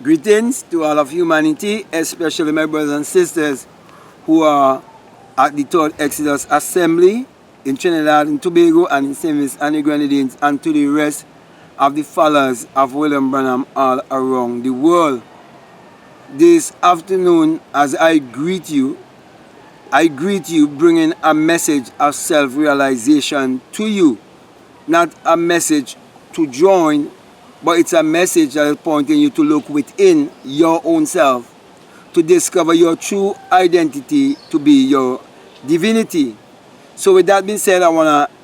Greetings to all of humanity, especially my brothers and sisters who are at the Third Exodus Assembly in Trinidad and Tobago and in St. Vincent and the Grenadines, and to the rest of the followers of William Branham all around the world. This afternoon, as I greet you bringing a message of self-realization to you. Not a message to join, but it's a message that is pointing you to look within your own self, to discover your true identity to be your divinity. So with that being said, I want to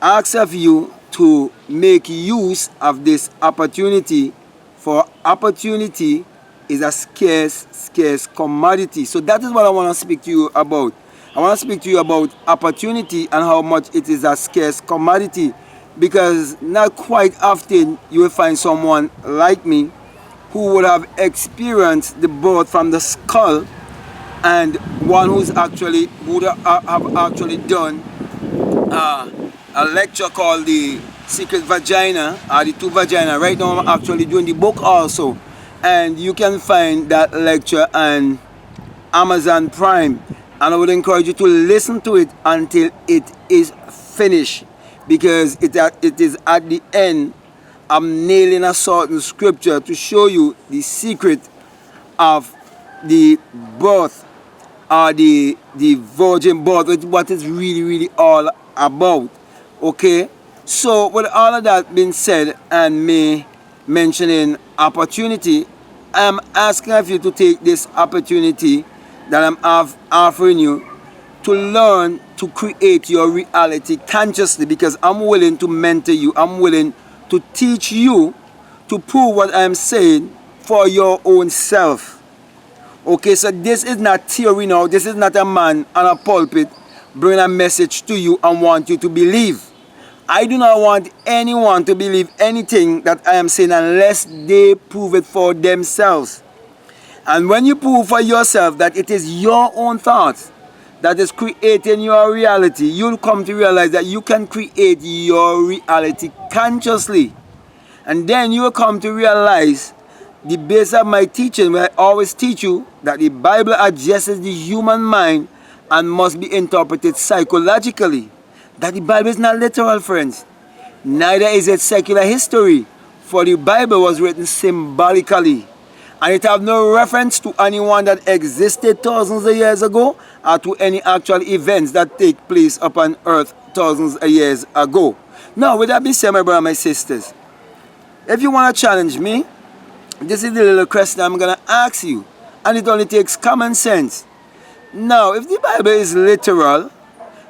ask of you to make use of this opportunity, for opportunity is a scarce commodity. So that is what I want to speak to you about. I want to speak to you about opportunity and how much it is a scarce commodity, because not quite often you will find someone like me who would have experienced the birth from the skull, and one would have actually done a lecture called the Secret Vagina, or the Two Vagina. Right now I'm actually doing the book also, and you can find that lecture on Amazon Prime, and I would encourage you to listen to it until it is finished, because it is at the end I'm nailing a certain scripture to show you the secret of the birth, or the virgin birth, what it's really all about. Okay, so with all of that being said, and me mentioning opportunity, I'm asking of you to take this opportunity that I'm offering you to learn to create your reality consciously, because I'm willing to mentor you. I'm willing to teach you to prove what I'm saying for your own self. Okay, so this is not theory now. This is not a man on a pulpit bringing a message to you and want you to believe. I do not want anyone to believe anything that I am saying unless they prove it for themselves. And when you prove for yourself that it is your own thoughts that is creating your reality, you'll come to realize that you can create your reality consciously. And then you will come to realize the base of my teaching, where I always teach you that the Bible addresses the human mind and must be interpreted psychologically. That the Bible is not literal, friends. Neither is it secular history, for the Bible was written symbolically, and it have no reference to anyone that existed thousands of years ago, or to any actual events that take place upon earth thousands of years ago. Now, with that being said, my brothers and my sisters, if you want to challenge me, this is the little question I'm going to ask you, and it only takes common sense. Now, if the Bible is literal,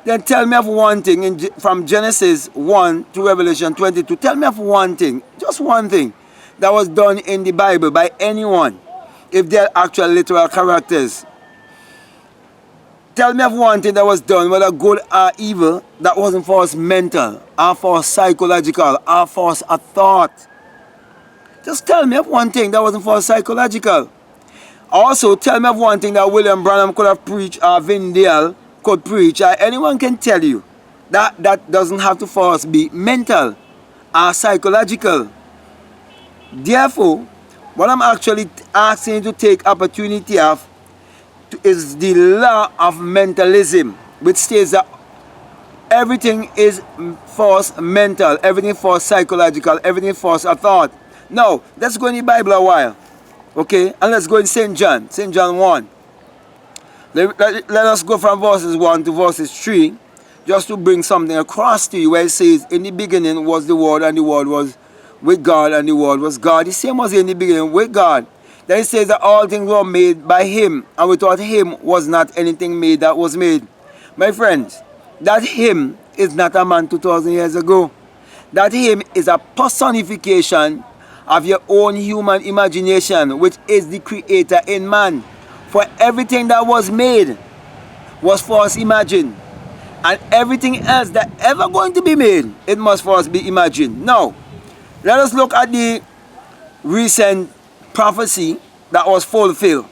then tell me of one thing from Genesis 1 to Revelation 22. Tell me of one thing, just one thing, that was done in the Bible by anyone, if they're actual literal characters. Tell me of one thing that was done, whether good or evil, that wasn't for us mental, or for us psychological, or for us a thought. Just tell me of one thing that wasn't for us psychological. Also, tell me of one thing that William Branham could have preached, or Dayal could preach, or anyone can tell you that doesn't have to for us be mental or psychological. Therefore, what I'm actually asking you to take opportunity of is the law of mentalism, which states that everything is for us mental, everything for us psychological, everything for us a thought. Now, let's go in the Bible a while, okay? And let's go in St. John 1. Let us go from verses 1 to verses 3, just to bring something across to you, where it says, in the beginning was the Word, and the Word was with God, and the Word was God. The same was in the beginning with God. Then it says that all things were made by Him, and without Him was not anything made that was made. My friends, that Him is not a man 2,000 years ago. That Him is a personification of your own human imagination, which is the Creator in man. For everything that was made was for us imagined, and everything else that ever going to be made, it must for us be imagined. Now, let us look at the recent prophecy that was fulfilled,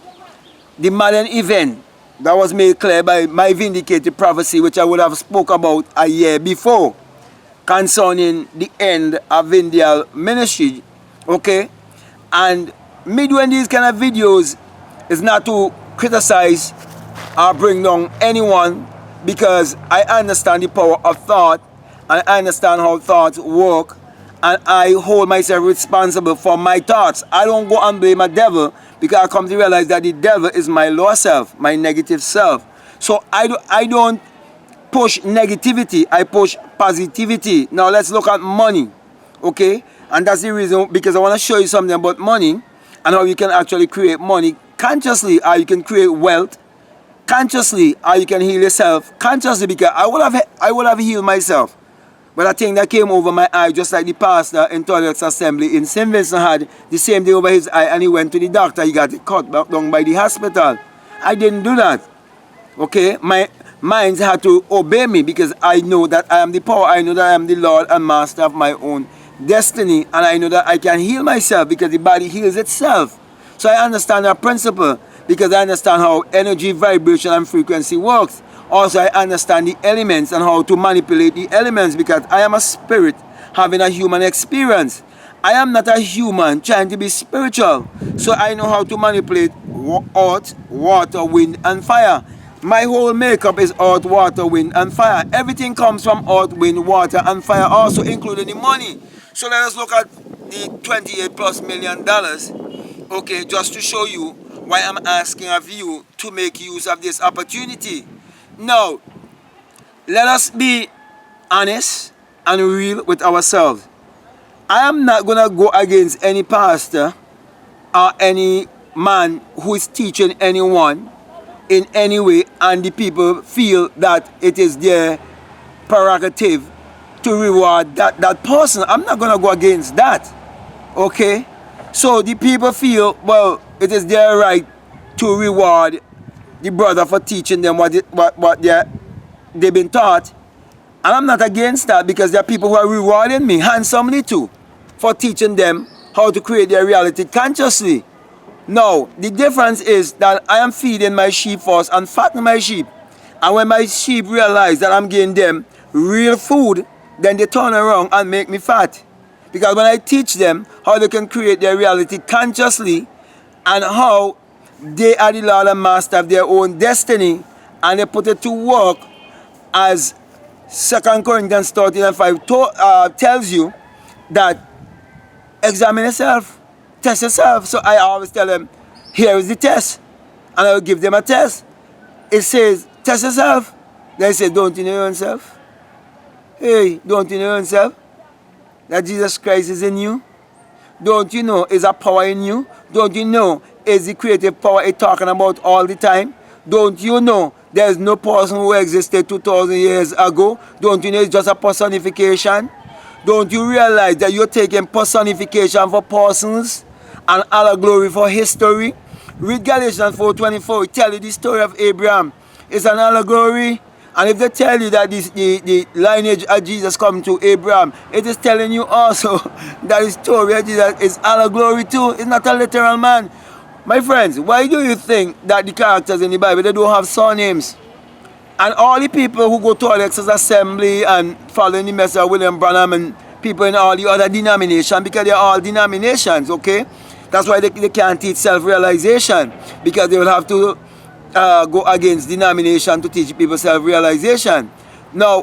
the modern event that was made clear by my vindicated prophecy, which I would have spoke about a year before, concerning the end of Dayal ministry. Okay, and me doing these kind of videos is not to criticize or bring down anyone, because I understand the power of thought and I understand how thoughts work, and I hold myself responsible for my thoughts. I don't go and blame a devil, because I come to realize that the devil is my lower self, my negative self. So I don't push negativity, I push positivity. Now let's look at money, okay? And that's the reason, because I want to show you something about money and how you can actually create money consciously, or you can create wealth consciously, or you can heal yourself consciously, because I would have healed myself. But a thing that came over my eye, just like the pastor in Toilets Assembly in St. Vincent had the same thing over his eye, and he went to the doctor, he got it cut back down by the hospital. I didn't do that. Okay? My minds had to obey me, because I know that I am the power, I know that I am the Lord and Master of my own destiny, and I know that I can heal myself, because the body heals itself. So I understand that principle, because I understand how energy, vibration, and frequency works. Also, I understand the elements and how to manipulate the elements, because I am a spirit having a human experience. I am not a human trying to be spiritual. So I know how to manipulate earth, water, wind, and fire. My whole makeup is earth, water, wind, and fire. Everything comes from earth, wind, water, and fire, also including the money. So let us look at the $28+ million, okay, just to show you why I'm asking of you to make use of this opportunity. Now, let us be honest and real with ourselves. I am not going to go against any pastor or any man who is teaching anyone in any way, and the people feel that it is their prerogative to reward that person. I'm not going to go against that. Okay? So the people feel, well, it is their right to reward the brother for teaching them what they've been taught. And I'm not against that, because there are people who are rewarding me handsomely too for teaching them how to create their reality consciously. Now, the difference is that I am feeding my sheep first and fattening my sheep. And when my sheep realize that I'm giving them real food, then they turn around and make me fat. Because when I teach them how they can create their reality consciously, and how they are the Lord and Master of their own destiny, and they put it to work, as 2 Corinthians 13:5 tells you, that examine yourself, test yourself. So I always tell them, here is the test, and I will give them a test. It says, test yourself. They say, don't you know yourself? Hey, don't you know yourself that Jesus Christ is in you? Don't you know is a power in you? Don't you know is the creative power it's talking about all the time? Don't you know there's no person who existed 2,000 years ago? Don't you know it's just a personification? Don't you realize that you're taking personification for persons and allegory for history? Read Galatians 4:24. It tells you the story of Abraham. It's an allegory. And if they tell you that the lineage of Jesus come to Abraham, it is telling you also that the story of Jesus is allegory too. It's not a literal man. My friends, why do you think that the characters in the Bible, they don't have surnames? And all the people who go to Alex's assembly and follow the message of William Branham and people in all the other denominations, because they're all denominations, okay? That's why they can't teach self-realization, because they will have to go against denomination to teach people self-realization. Now,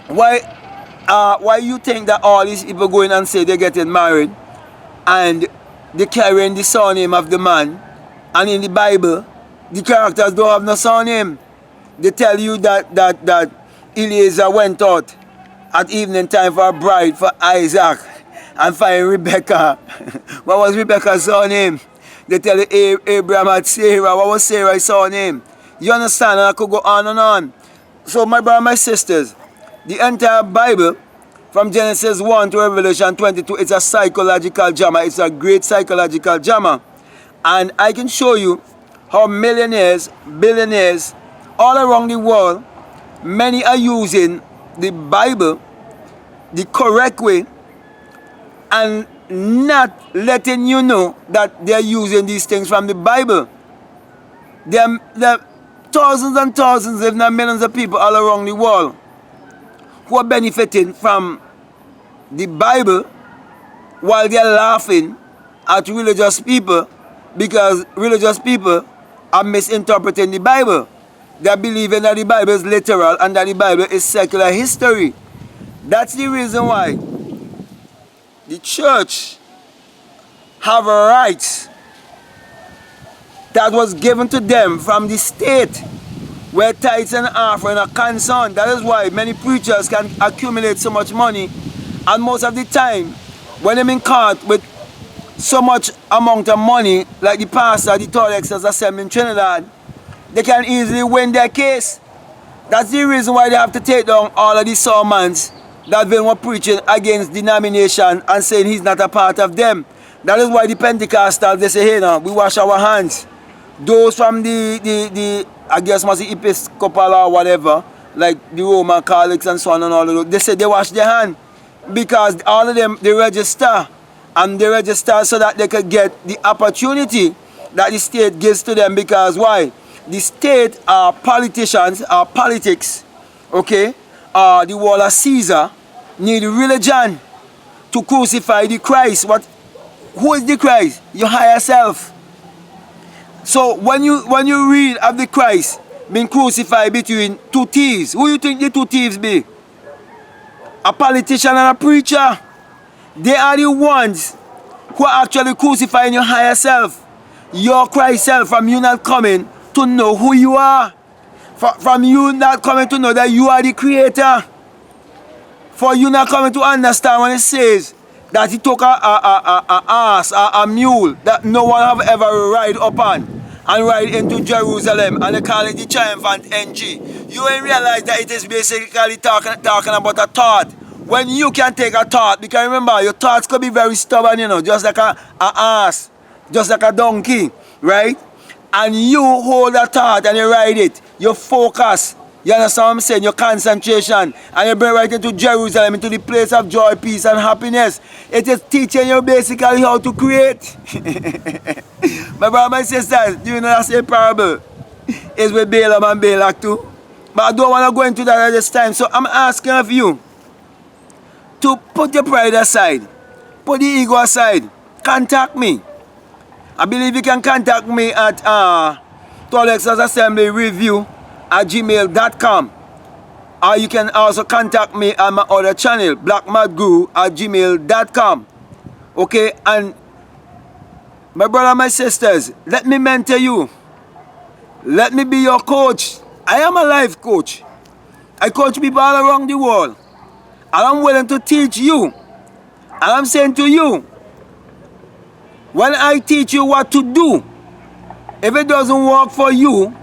why you think that all these people go in and say they're getting married and they carrying the surname of the man, and in the Bible the characters don't have no surname? They tell you that Eliezer went out at evening time for a bride for Isaac and find Rebecca. What was Rebecca's surname? They tell you Abraham had Sarah. What was Sarah's surname? You understand? And I could go on and on. So my brothers and my sisters, the entire Bible, from Genesis 1 to Revelation 22, it's a psychological drama. It's a great psychological drama. And I can show you how millionaires, billionaires, all around the world, many are using the Bible the correct way and not letting you know that they're using these things from the Bible. There are thousands and thousands, if not millions of people all around the world who are benefiting from the Bible while they're laughing at religious people because religious people are misinterpreting the Bible. They're believing that the Bible is literal and that the Bible is secular history. That's the reason why the church have a right that was given to them from the state where tithes and offering are concerned. That is why many preachers can accumulate so much money, and most of the time when they've been caught with so much amount of money, like the pastor, the Third Exodus Assembly in Trinidad, they can easily win their case. That's the reason why they have to take down all of these sermons that they were preaching against denomination and saying he's not a part of them. That is why the Pentecostals, they say, hey now, we wash our hands. Those from the I guess must be Episcopal or whatever, like the Roman Catholics and so on and all of those, they say they wash their hands because all of them, they register. And they register so that they could get the opportunity that the state gives to them. Because why? The state are politicians, are politics, okay? The world of Caesar need religion to crucify the Christ. Who is the Christ? Your higher self. So when you read of the Christ being crucified between two thieves, who you think the two thieves be? A politician and a preacher. They are the ones who are actually crucifying your higher self, your Christ self, from you not coming to know who you are, from you not coming to know that you are the creator, for you not coming to understand when it says that he took a mule that no one have ever ride upon and ride into Jerusalem, and they call it the triumphant NG. You ain't realize that it is basically talking about a thought. When you can take a thought, because remember, your thoughts could be very stubborn, you know, just like a ass, just like a donkey, right? And you hold a thought and you ride it, you focus, you understand what I'm saying, your concentration, and you bring right into Jerusalem, into the place of joy, peace, and happiness. It is teaching you basically how to create. My brother, my sisters, do you know that same parable is with Balaam and Balak too? But I don't want to go into that at this time, so I'm asking of you to put your pride aside, put the ego aside, contact me. I believe you can contact me at Third Exodus Assembly Review at gmail.com, or you can also contact me on my other channel, blackmadguru at gmail.com. Okay, and my brother, my sisters, let me mentor you. Let me be your coach. I am a life coach. I coach people all around the world. And I'm willing to teach you. And I'm saying to you, when I teach you what to do, if it doesn't work for you,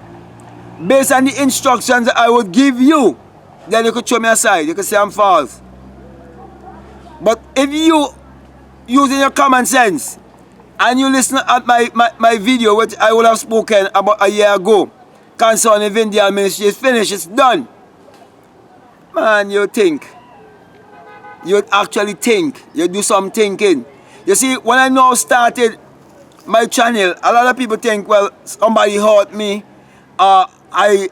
based on the instructions I would give you, then you could throw me aside. You could say I'm false. But if you using your common sense and you listen at my video, which I would have spoken about a year ago, concerning Dayal ministry, is finished, it's done. Man, you think. You actually think. You do some thinking. You see, when I now started my channel, a lot of people think, well, somebody hurt me, I,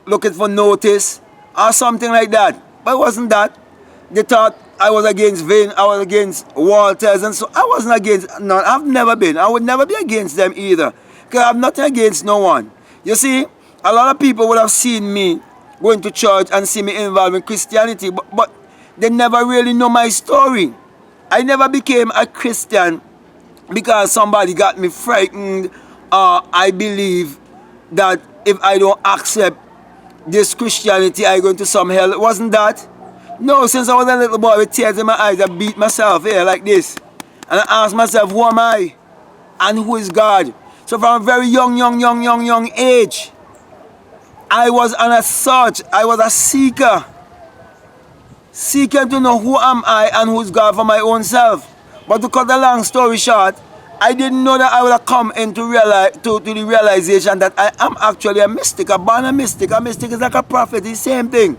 looking for notice, or something like that. But it wasn't that. They thought I was against Vane, I was against Walters, and so I wasn't against none. I've never been. I would never be against them either. Because I have nothing against no one. You see, a lot of people would have seen me going to church and see me involved in Christianity, but they never really know my story. I never became a Christian because somebody got me frightened, or I believe that if I don't accept this Christianity, I go into some hell. It wasn't that. No, since I was a little boy with tears in my eyes, I beat myself here like this. And I asked myself, who am I? And who is God? So from a very young age, I was on a search. I was a seeker. Seeking to know who am I and who is God for my own self. But to cut the long story short, I didn't know that I would have come into the realization that I am actually a mystic, a born a mystic. A mystic is like a prophet, it's the same thing.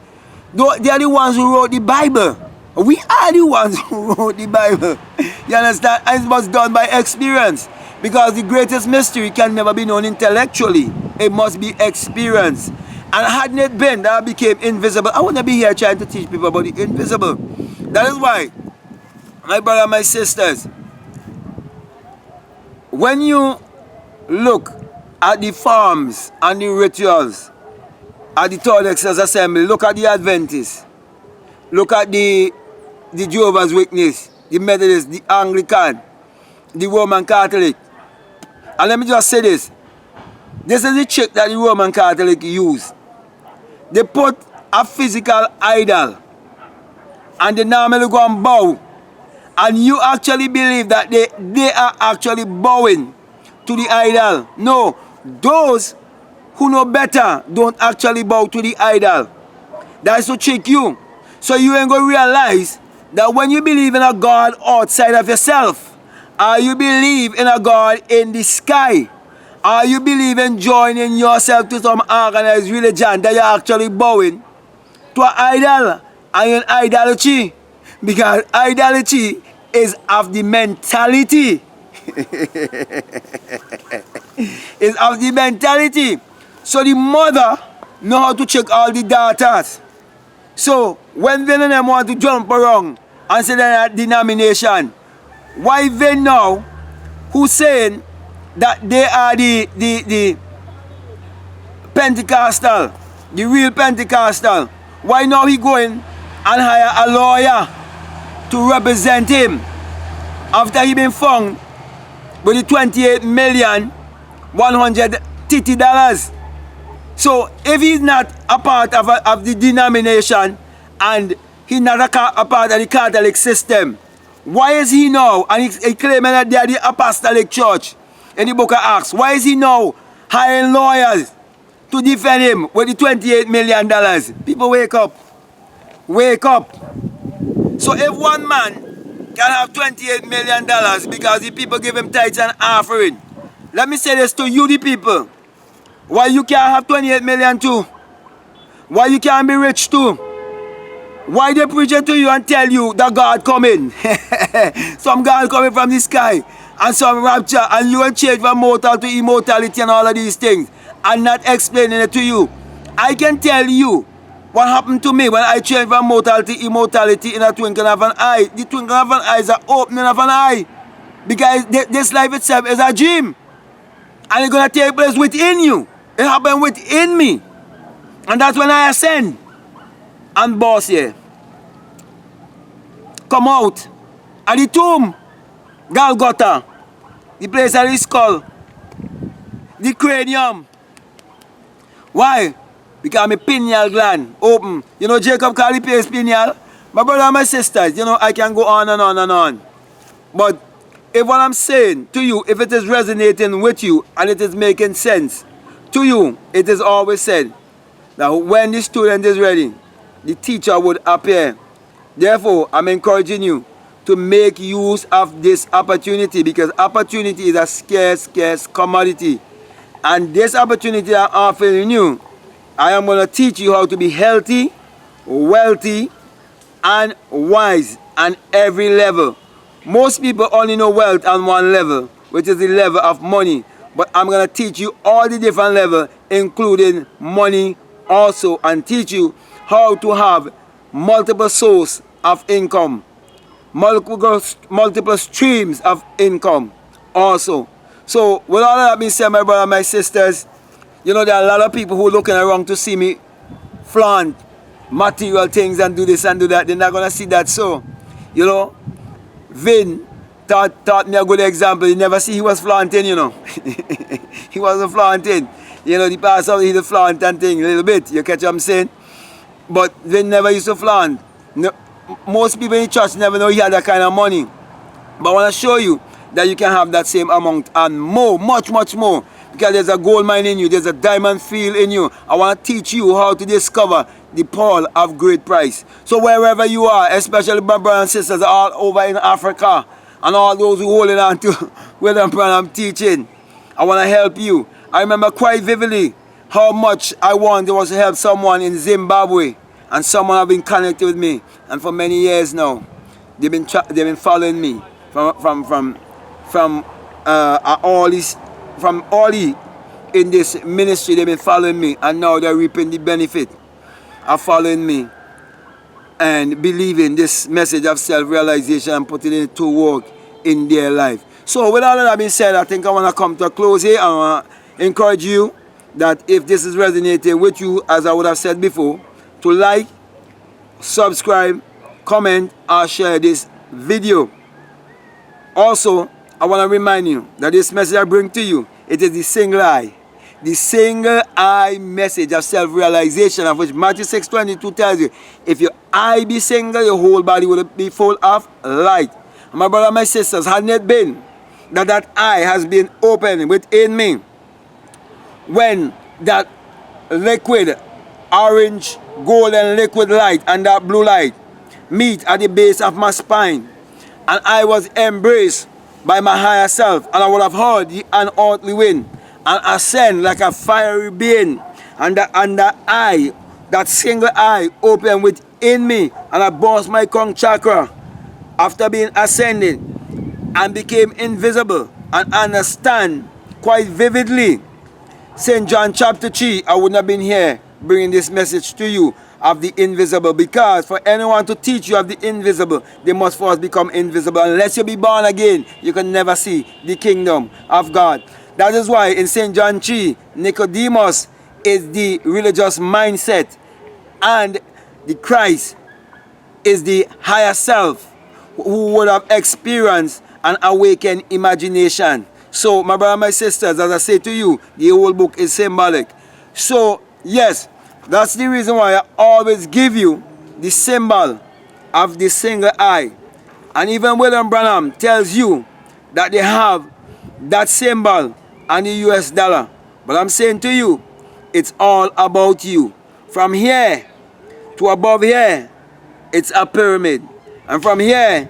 They are the ones who wrote the Bible. We are the ones who wrote the Bible. You understand? And it was done by experience. Because the greatest mystery can never be known intellectually. It must be experienced. And hadn't it been that I became invisible, I wouldn't be here trying to teach people about the invisible. That is why, my brother and my sisters, when you look at the forms and the rituals at the Third Exodus Assembly, look at the Adventists, look at the Jehovah's Witness, the Methodist, the Anglican, the Roman Catholic. And let me just say this. This is the trick that the Roman Catholic use. They put a physical idol and they normally go and bow. And you actually believe that they are actually bowing to the idol. No, those who know better don't actually bow to the idol. That's to trick you. So you ain't going to realize that when you believe in a God outside of yourself, or you believe in a God in the sky, or you believe in joining yourself to some organized religion, that you're actually bowing to an idol and in idolatry. Because idolatry is of the mentality. It's of the mentality. So the mother know how to check all the daughters. So when they and them want to jump around and say they're a denomination, why they now who saying that they are the Pentecostal, the real Pentecostal, why now he going and hire a lawyer to represent him after he been found with the $28,150,000? So if he's not a part of the denomination and he's not a part of the Catholic system, why is he now, and he claiming that they are the apostolic church in the book of Acts, why is he now hiring lawyers to defend him with the $28 million? People wake up. Wake up. So if one man can have $28 million because the people give him tithes and offering, let me say this to you, the people. Why you can't have 28 million too? Why you can't be rich too? Why they preach it to you and tell you that God coming? Some God coming from the sky and some rapture, and you will change from mortal to immortality and all of these things, and not explaining it to you. I can tell you what happened to me when I changed from mortal to immortality in a twinkling of an eye. The twinkling of an eye is an opening of an eye, because this life itself is a dream, and it's going to take place within you. It happened within me. And that's when I ascend. And boss here, come out at the tomb, Golgotha, the place of the skull, the cranium. Why? Because my pineal gland open. You know, Jacob called the place pineal. My brother and my sisters, you know, I can go on and on and on. But if what I'm saying to you, if it is resonating with you and it is making sense to you, it is always said that when the student is ready, the teacher would appear. Therefore, I'm encouraging you to make use of this opportunity, because opportunity is a scarce commodity. And this opportunity I'm offering you, I am going to teach you how to be healthy, wealthy, and wise on every level. Most people only know wealth on one level, which is the level of money. But I'm going to teach you all the different levels, including money also, and teach you how to have multiple sources of income, multiple streams of income also. So with all of that being said, my brother and my sisters, you know, there are a lot of people who are looking around to see me flaunt material things and do this and do that. They're not going to see that. So, you know, Vin taught me a good example. You never see he was flaunting, you know. He wasn't flaunting. You know, the pastor, he's a flaunt and thing a little bit. You catch what I'm saying? But they never used to flaunt. No, most people in the church never know he had that kind of money. But I want to show you that you can have that same amount and more, much more. Because there's a gold mine in you, there's a diamond field in you. I want to teach you how to discover the pearl of great price. So wherever you are, especially my brothers and sisters all over in Africa, and all those who holding on to where I'm teaching, I want to help you. I remember quite vividly how much I wanted was to help someone in Zimbabwe, and someone have been connected with me, and for many years now, they've been following me from all in this ministry. They've been following me, and now they're reaping the benefit of following me and believing this message of self-realization and putting it to work in their life. So with all of that being said, I think I want to come to a close here. I want to encourage you that if this is resonating with you, as I would have said before, to like, subscribe, comment, or share this video. Also, I want to remind you that this message I bring to you, it is the single eye. The single eye message of self-realization, of which Matthew 6:22 tells you, if your eye be single, your whole body will be full of light. And my brother and my sisters, hadn't it been that eye has been opened within me when that liquid, orange, golden liquid light and that blue light meet at the base of my spine, and I was embraced by my higher self, and I would have heard the unearthly wind and ascend like a fiery being, and the eye, that single eye, opened within me, and I burst my crown chakra after being ascended and became invisible and understand quite vividly. St. John chapter 3, I wouldn't have been here bringing this message to you of the invisible, because for anyone to teach you of the invisible, they must first become invisible. Unless you be born again, you can never see the kingdom of God. That is why in St. John 3, Nicodemus is the religious mindset, and the Christ is the higher self who would have experienced an awakened imagination. So, my brother and my sisters, as I say to you, the whole book is symbolic. So, yes, that's the reason why I always give you the symbol of the single eye. And even William Branham tells you that they have that symbol on the US dollar. But I'm saying to you, it's all about you. From here to above here, it's a pyramid. And from here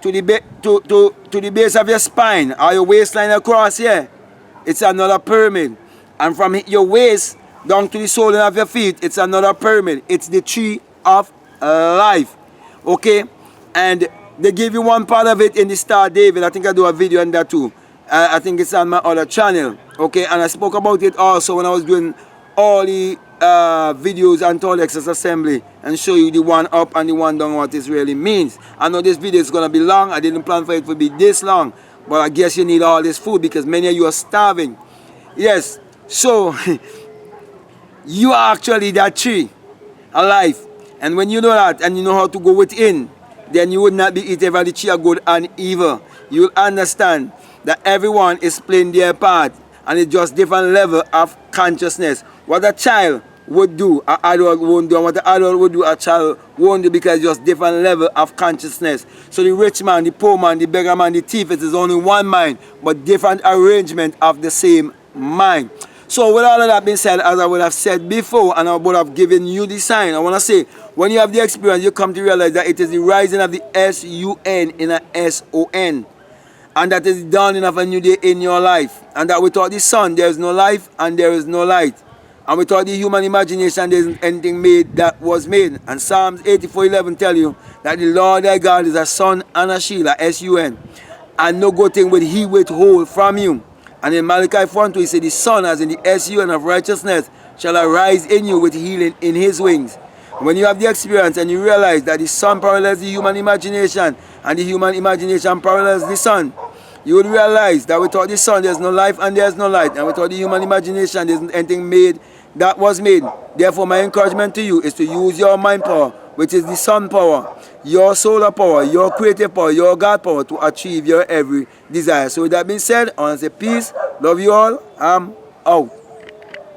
to the base of your spine, or your waistline across here, it's another pyramid. And from your waist down to the sole of your feet, it's another pyramid. It's the tree of life. Okay? And they give you one part of it in the Star David. I think I do a video on that too. I think it's on my other channel. Okay? And I spoke about it also when I was doing all the videos on Tolex Assembly, and show you the one up and the one down, what this really means. I know this video is going to be long. I didn't plan for it to be this long, but I guess you need all this food because many of you are starving. Yes, so you are actually that tree alive, and when you know that and you know how to go within, then you would not be eaten by the tree of good and evil. You will understand that everyone is playing their part, and it's just different level of consciousness. What a child would do, an adult won't do, and what an adult would do, a child won't do, because it's just different level of consciousness. So the rich man, the poor man, the beggar man, the thief, it is only one mind, but different arrangement of the same mind. So with all of that being said, as I would have said before, and I would have given you the sign, I want to say, when you have the experience, you come to realize that it is the rising of the S-U-N in a S-O-N. And that is the dawning of a new day in your life. And that without the sun, there is no life and there is no light. And without the human imagination, there isn't anything made that was made. And Psalms 84:11 tell you that the Lord thy God is a sun and a shield, a S-U-N. And no good thing will he withhold from you. And in Malachi 4:2, he said, the sun, as in the S-U-N of righteousness, shall arise in you with healing in his wings. When you have the experience and you realize that the sun parallels the human imagination, and the human imagination parallels the sun, you will realize that without the sun, there's no life and there's no light. And without the human imagination, there isn't anything made that was made. Therefore, my encouragement to you is to use your mind power, which is the sun power, your solar power, your creative power, your God power, to achieve your every desire. So with that being said, I want to say peace, love you all, I'm out.